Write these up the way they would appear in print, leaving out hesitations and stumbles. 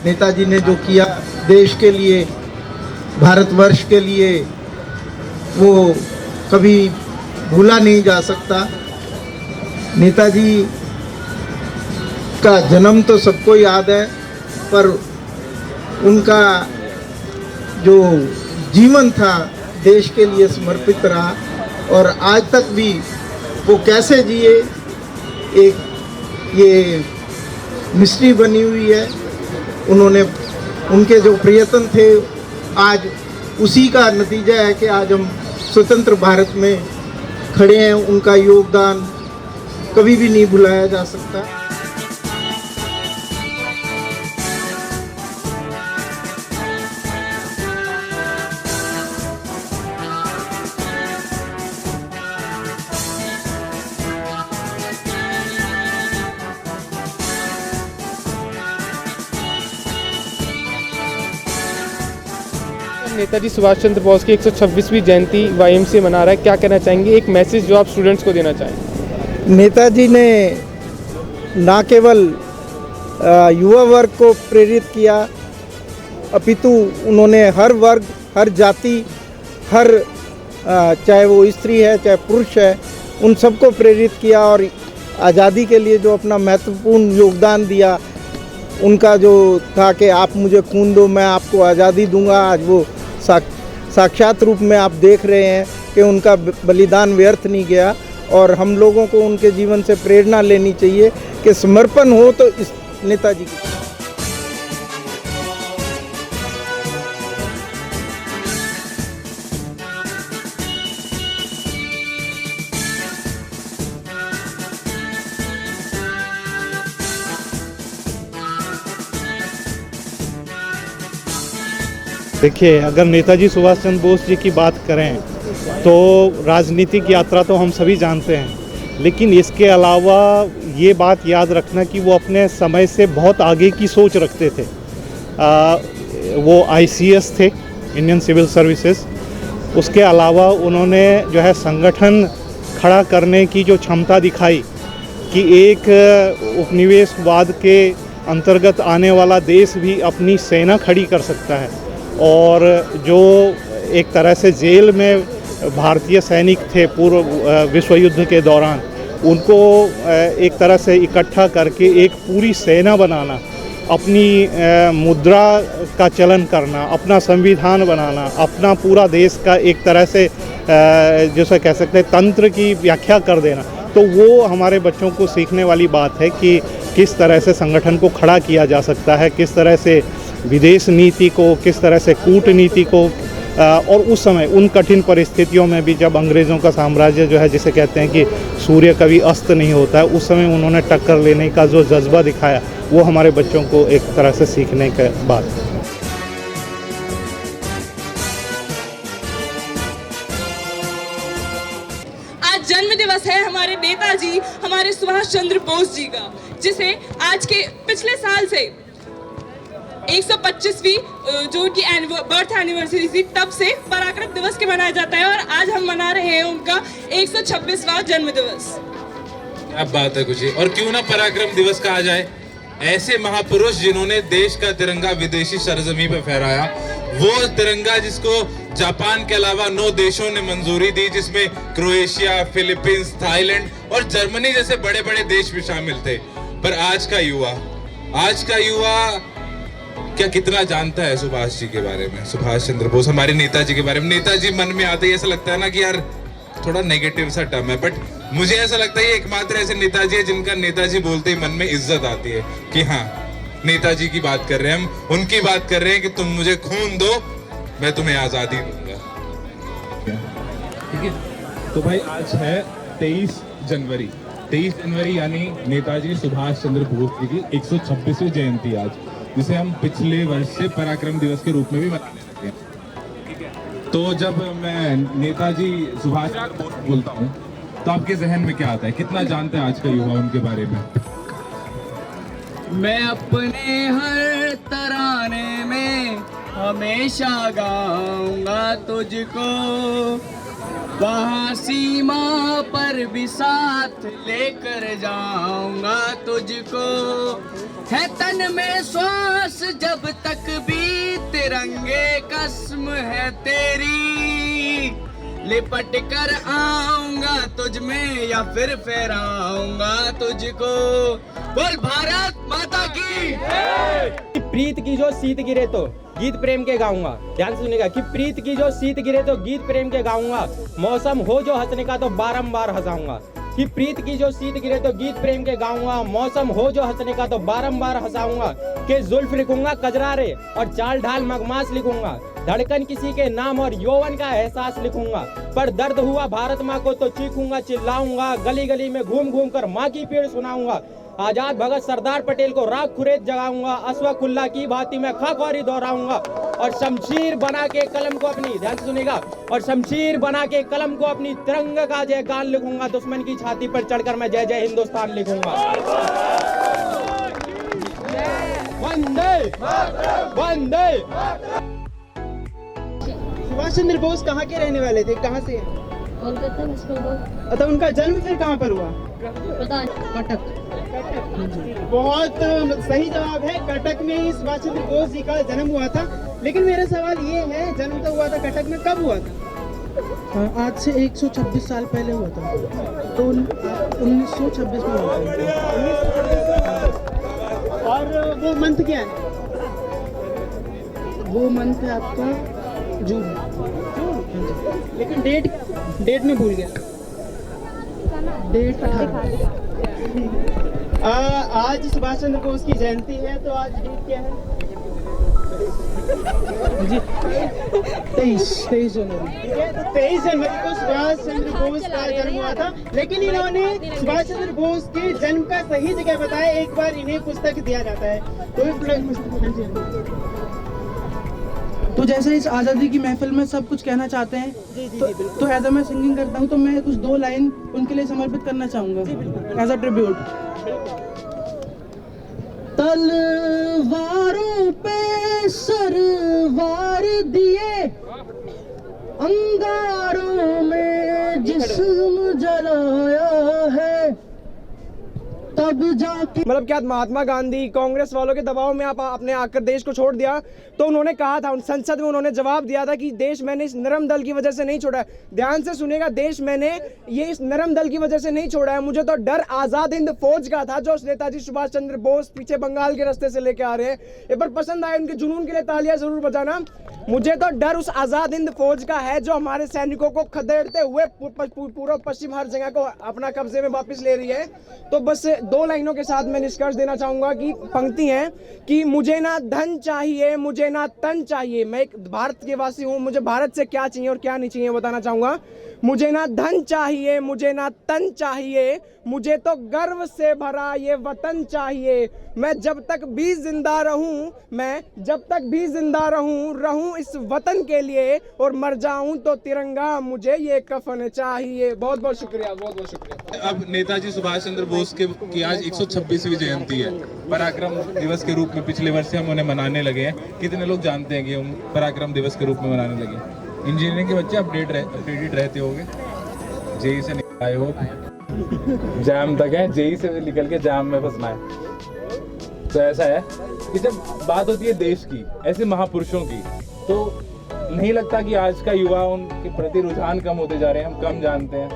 नेताजी ने जो किया देश के लिए, भारतवर्ष के लिए, वो कभी भूला नहीं जा सकता। नेताजी का जन्म तो सबको याद है, पर उनका जो जीवन था देश के लिए समर्पित रहा, और आज तक भी वो कैसे जिए एक ये मिस्ट्री बनी हुई है। उन्होंने, उनके जो प्रयत्न थे, आज उसी का नतीजा है कि आज हम स्वतंत्र भारत में खड़े हैं। उनका योगदान कभी भी नहीं भुलाया जा सकता। नेताजी सुभाष चंद्र बोस की 126वीं जयंती वाईएमसीए मना रहा है, क्या कहना चाहेंगे? एक मैसेज जो आप स्टूडेंट्स को देना चाहें। नेताजी ने ना केवल युवा वर्ग को प्रेरित किया, अपितु उन्होंने हर वर्ग, हर जाति, हर चाहे वो स्त्री है चाहे पुरुष है, उन सबको प्रेरित किया और आज़ादी के लिए जो अपना महत्वपूर्ण योगदान दिया, उनका जो था कि आप मुझे खून दो मैं आपको आज़ादी दूंगा, आज वो साक्षात रूप में आप देख रहे हैं कि उनका बलिदान व्यर्थ नहीं गया। और हम लोगों को उनके जीवन से प्रेरणा लेनी चाहिए कि समर्पण हो तो इस नेताजी की। देखिए, अगर नेताजी सुभाष चंद्र बोस जी की बात करें तो राजनीतिक यात्रा तो हम सभी जानते हैं, लेकिन इसके अलावा ये बात याद रखना कि वो अपने समय से बहुत आगे की सोच रखते थे। वो ICS थे, इंडियन सिविल सर्विसेज। उसके अलावा उन्होंने जो है संगठन खड़ा करने की जो क्षमता दिखाई कि एक उपनिवेशवाद के अंतर्गत आने वाला देश भी अपनी सेना खड़ी कर सकता है, और जो एक तरह से जेल में भारतीय सैनिक थे पूर्व विश्व युद्ध के दौरान, उनको एक तरह से इकट्ठा करके एक पूरी सेना बनाना, अपनी मुद्रा का चलन करना, अपना संविधान बनाना, अपना पूरा देश का एक तरह से जैसे कह सकते हैं तंत्र की व्याख्या कर देना, तो वो हमारे बच्चों को सीखने वाली बात है कि किस तरह से संगठन को खड़ा किया जा सकता है, किस तरह से विदेश नीति को, किस तरह से कूटनीति को, और उस समय उन कठिन परिस्थितियों में भी जब अंग्रेज़ों का साम्राज्य जो है, जिसे कहते हैं कि सूर्य कभी अस्त नहीं होता है, उस समय उन्होंने टक्कर लेने का जो जज्बा दिखाया, वो हमारे बच्चों को एक तरह से सीखने की बात है। आज जन्म दिवस है हमारे नेताजी, हमारे सुभाष चंद्र बोस जी का, जिसे आज के पिछले साल से 125वीं जो उनकी बर्थ एनिवर्सरी थी, तब से पराक्रम दिवस के मनाया जाता है, और आज हम मना रहे हैं उनका 126वां जन्म दिवस। क्या बात है कुछ, और क्यों ना पराक्रम दिवस कहा जाए। ऐसे महापुरुष जिन्होंने देश का तिरंगा विदेशी सरजमी पे फहराया, वो तिरंगा जिसको जापान के अलावा 9 देशों ने मंजूरी दी, जिसमें क्रोएशिया, फिलीपींस, थाईलैंड और जर्मनी जैसे बड़े बड़े देश भी शामिल थे। पर आज का युवा क्या कितना जानता है सुभाष जी के बारे में, सुभाष चंद्र बोस, हमारे नेताजी के बारे में। नेताजी मन में आते ही ऐसा लगता है ना कि यार थोड़ा नेगेटिव सा टर्म है, बट मुझे ऐसा लगता है ये एकमात्र ऐसे नेताजी है जिनका नेताजी बोलते ही मन में इज्जत आती है कि हाँ, नेताजी की बात कर रहे हैं हम, उनकी बात कर रहे हैं कि तुम मुझे खून दो, मैं तुम्हें आजादी दूंगा। ठीक है, तो भाई आज है 23 जनवरी यानी नेताजी सुभाष चंद्र बोस जी की 126वीं जयंती आज, जिसे हम पिछले वर्ष से पराक्रम दिवस के रूप में भी मनाने लगे हैं। तो जब मैं नेताजी सुभाष चंद्र बोस बोलता हूँ तो आपके जहन में क्या आता है? कितना जानते हैं आज का युवा उनके बारे में? मैं अपने हर तराने में हमेशा गाऊंगा तुझको, वहाँ सीमा पर भी साथ लेकर जाऊंगा तुझको। है तन में श्वास जब तक भी तिरंगे कसम है तेरी। लिपट कर आऊंगा तुझ में या फिर फहराऊंगा तुझको। बोल भारत माता की। प्रीत की जो शीत गिरे तो गीत प्रेम के गाऊंगा। ध्यान से सुनिएगा कि प्रीत की जो शीत गिरे तो गीत प्रेम के गाऊंगा। मौसम हो जो हंसने का तो बारंबार हंसाऊंगा। कि प्रीत की जो शीत गिरे तो गीत प्रेम के गाऊंगा। मौसम हो जो हंसने का तो बारंबार हंसाऊंगा। कि जुल्फ लिखूंगा कजरारे और चाल ढाल मगमास लिखूंगा। धड़कन किसी के नाम और यौवन का एहसास लिखूंगा। पर दर्द हुआ भारत माँ को तो चीखूंगा चिल्लाऊंगा। गली गली में घूम घूम कर माँ की पीड़ सुनाऊंगा। आजाद भगत सरदार पटेल को राख खुरेद जगाऊंगा। अश्वकुल्ला की भांति मैं खाकौरी दोहराऊंगा। और शमशीर बना के कलम को अपनी, ध्यान से सुनिएगा, और शमशीर बना के कलम को अपनी तिरंगा का जयगान लिखूंगा। दुश्मन की छाती पर चढ़कर मैं जय जय हिंदुस्तान लिखूंगा। वंदे वंदे। सुभाष चंद्र बोस कहाँ के रहने वाले थे, कहाँ से हैं? कोलकाता में। अतः उनका जन्म फिर कहाँ पर हुआ? पता नहीं। कटक। बहुत सही जवाब है, कटक में ही सुभाष चंद्र बोस जी का जन्म हुआ था। लेकिन मेरा सवाल ये है, जन्म तो हुआ था कटक में, कब हुआ था? आज से 126 साल पहले हुआ था, तो 1926 में हुआ था। और वो मंथ क्या है? वो मंथ है आपका जून। लेकिन डेट में भूल गया। डेट 18। आज सुभाष चंद्र बोस की जयंती है, तो आज डेट क्या है? जी 23 जनवरी। ठीक है, तो 23 जनवरी को सुभाष चंद्र बोस का जन्म हुआ था। लेकिन इन्होंने सुभाष चंद्र बोस के जन्म का सही जगह बताया। एक बार इन्हें पुस्तक दिया जाता है, तो जैसे इस आज़ादी की महफिल में सब कुछ कहना चाहते हैं, तो ऐसा मैं सिंगिंग करता हूँ, तो मैं कुछ 2 लाइन उनके लिए समर्पित करना चाहूँगा एज अ ट्रिब्यूट। तलवारों पे सरवार दिए, अंगारों में जिस्म जलाया है, तब जाके। मतलब क्या महात्मा गांधी कांग्रेस वालों के दबाव में आप आपने आकर देश को छोड़ दिया, तो उन्होंने कहा था, संसद में उन्होंने जवाब दिया था कि देश मैंने इस नरम दल की वजह से नहीं छोड़ा है। ध्यान से सुनिएगा, देश मैंने ये इस नरम दल की वजह से नहीं छोड़ा है। मुझे तो डर आजाद हिंद फौज का था, जो नेताजी सुभाष चंद्र बोस पीछे बंगाल के रास्ते से लेके आ रहे हैं। एक बार पसंद आए उनके जुनून के लिए तालियां जरूर बजाना। मुझे तो डर उस आजाद हिंद फौज का है, जो हमारे सैनिकों को खदेड़ते हुए पूर्व पश्चिम हर जगह को अपना कब्जे में वापस ले रही है। तो बस 2 लाइनों के साथ मैं निष्कर्ष देना चाहूंगा कि पंक्ति है कि मुझे ना धन चाहिए, मुझे ना तन चाहिए। मैं एक भारत के वासी हूं, मुझे भारत से क्या चाहिए और क्या नहीं चाहिए बताना चाहूंगा। मुझे ना धन चाहिए, मुझे ना तन चाहिए, मुझे तो गर्व से भरा ये वतन चाहिए। मैं जब तक भी जिंदा रहूं, मैं जब तक भी जिंदा रहूं इस वतन के लिए, और मर जाऊं तो तिरंगा मुझे ये कफन चाहिए। बहुत बहुत शुक्रिया, बहुत बहुत शुक्रिया। अब नेताजी सुभाष चंद्र बोस की आज 126वीं जयंती है। पराक्रम दिवस के रूप में पिछले वर्ष से हम उन्हें मनाने लगे हैं। कितने लोग जानते हैं कि हम पराक्रम दिवस के रूप में मनाने लगे? इंजीनियरिंग के बच्चे अपडेटेड रहते होंगे, जेई से निकल आए हो, जैम तक है, जेई से निकल के जैम में फंसना है। तो ऐसा है कि जब बात होती है देश की, ऐसे महापुरुषों की, तो नहीं लगता कि आज का युवा उनके प्रति रुझान कम होते जा रहे हैं, हम कम जानते हैं,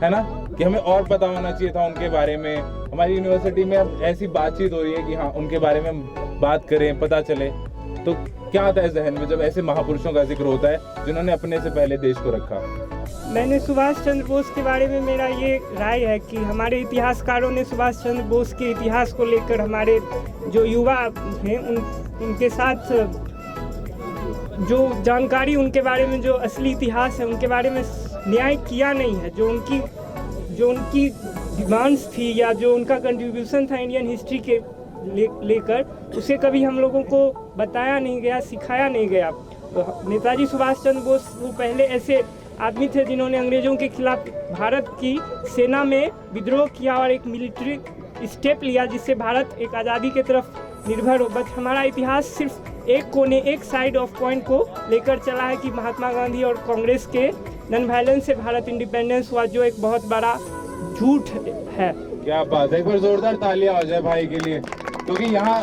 है ना? कि हमें और पता होना चाहिए था उनके बारे में। हमारी यूनिवर्सिटी में अब ऐसी बातचीत हो रही है कि हाँ, उनके बारे में बात करें, पता चले। तो क्या आता है जहन में जब ऐसे महापुरुषों का जिक्र होता है जिन्होंने अपने से पहले देश को रखा? मैंने सुभाष चंद्र बोस के बारे में मेरा ये राय है कि हमारे इतिहासकारों ने सुभाष चंद्र बोस के इतिहास को लेकर हमारे जो युवा हैं उनके साथ जो जानकारी उनके बारे में, जो असली इतिहास है उनके बारे में न्याय किया नहीं है। जो उनकी डिमांड्स थी या जो उनका कंट्रीब्यूशन था इंडियन हिस्ट्री के लेकर, उसे कभी हम लोगों को बताया नहीं गया, सिखाया नहीं गया। तो नेताजी सुभाष चंद्र बोस वो पहले ऐसे आदमी थे जिन्होंने अंग्रेज़ों के खिलाफ भारत की सेना में विद्रोह किया और एक मिलिट्री स्टेप लिया, जिससे भारत एक आज़ादी की तरफ निर्भर हो। बट हमारा इतिहास सिर्फ एक कोने, एक साइड ऑफ पॉइंट को लेकर चला है कि महात्मा गांधी और कांग्रेस के नॉन वायलेंस से भारत इंडिपेंडेंस हुआ, जो एक बहुत बड़ा झूठ है। क्या बात है, एक बार जोरदार तालियां हो जाए भाई के लिए, क्योंकि यहाँ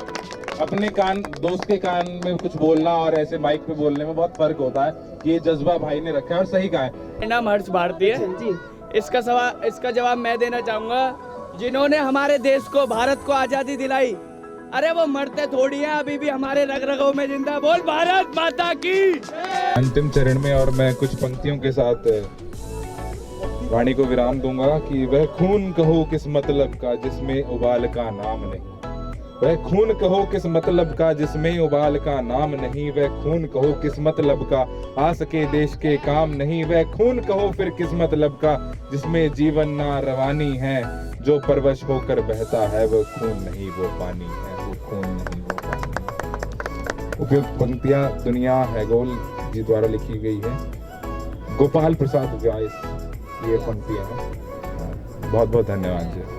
अपने कान, दोस्त के कान में कुछ बोलना और ऐसे माइक पे बोलने में बहुत फर्क होता है। ये जज्बा भाई ने रखा है और सही कहा है। मेरा नाम हर्ष भारती है। इसका जवाब मैं देना चाहूँगा, जिन्होंने हमारे देश को, भारत को आज़ादी दिलाई, अरे वो मरते थोड़ी है, अभी भी हमारे रग रगों में जिंदा। बोल भारत माता की। अंतिम चरण में और मैं कुछ पंक्तियों के साथ वाणी को विराम दूंगा कि वह खून कहो किस मतलब का जिसमें उबाल का नाम नहीं, वह खून कहो किस मतलब का जिसमें उबाल का नाम नहीं, वह खून कहो किस मतलब का आ सके देश के काम नहीं, वह खून कहो फिर किस मतलब का जिसमें जीवन ना रवानी है, जो परवश होकर बहता है वो खून नहीं वो पानी है, वो खून नहीं वो पानी। उपयुक्त पंक्तियां दुनिया हैगोल जी द्वारा लिखी गई है। गोपाल प्रसाद व्यास ये पंक्तियां हैं। बहुत बहुत धन्यवाद जी।